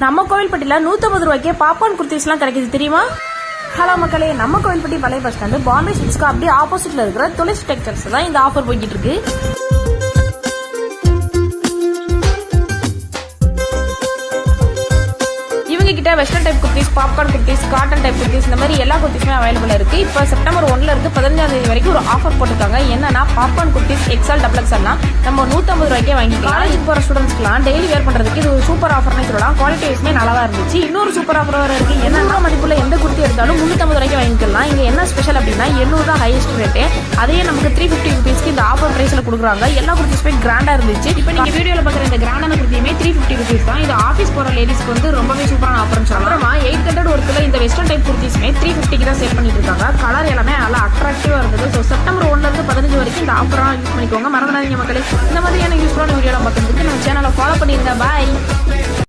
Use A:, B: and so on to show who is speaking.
A: நம்ம கோவில்பட்டியில 150 ரூபாய்க்கு பாப்கார்ன் குர்த்திஸ்லாம் கிடைக்குது தெரியுமா? ஹலோ மக்களே, நம்ம கோவில்பட்டி பழைய பஸ் ஸ்டாண்டு பாம்பே சில்க்ஸ்க்கு அப்படியே ஆப்போசிட்ல இருக்கிற துளசி டெக்ஸ்டைல்ஸ் தான் இந்த ஆஃபர் போய்கிட்டு இருக்கு. கிட்ட western type kurtis, popcorn kurtis, cotton type kurtis, இந்த மாதிரி எல்லா குர்த்திஸுமே அவைலபிள் இருக்கு. இப்போ செப்டம்பர் 1ல இருந்து 15ஆம் தேதி வரைக்கும் ஒரு ஆஃபர் போட்டுருக்காங்க. என்னன்னா பாப்கார்ன் குர்த்திஸ் XL XXL நம்ம 150 ரூபாய்க்கே வாங்கிக்கலாம். காலேஜ் போற ஸ்டூடெண்ட்ஸ்க்குலாம் டெய்லி வேர் பண்றதுக்கு இது ஒரு சூப்பர் ஆஃபர்னு சொல்லலாம். குவாலிட்டி வைஸ்மே நல்லா இருந்துச்சு. இன்னொரு சூப்பர் ஆஃபர் வர இருக்கு. என்ன மதிப்புள்ள எந்த குர்த்தி எடுத்தாலும் 350 ரூபாய்க்கு வாங்கிக்கலாம். இங்க என்ன ஸ்பெஷல் அப்படின்னா 800 தான் ஹையஸ்ட் ரேட்டு. அதையே நமக்கு 350 ருபீஸ்க்கு இந்த ஆஃபர் பிரைஸ்ல கொடுக்குறாங்க. எல்லா குர்த்திஸுமே கிராண்டா இருந்துச்சு. இப்போ நீங்க வீடியோல பாக்குற இந்த கிராண்டான குர்த்தியுமே 350 ருபீஸ் தான். இது ஆஃபீஸ் போற லேடிஸ்க்கு வந்து ரொம்பவே சூப்பரான ஆஃபர்னு சொல்லலாம். 800 ஒருக்குள்ள இந்த வெஸ்டர்ன் டைப் குர்த்திஸ்மே 350க்கு தான் சேல் பண்ணிட்டு இருக்காங்க. கலர் எல்லாமே நல்லா அட்ராக்டிவா இருந்தது. ஸோ செப்டம்பர் 1ல இருந்து 15 வரைக்கும் இந்த ஆஃபர்லாம் யூஸ் பண்ணிக்கோங்க. மறந்துடாதீங்க மக்களே. இந்த மாதிரியான யூஸ்ஃபுல்லான வீடியோலாம் பார்க்கறதுக்கு நம்ம சேனலை ஃபாலோ பண்ணிருங்க. பாய்.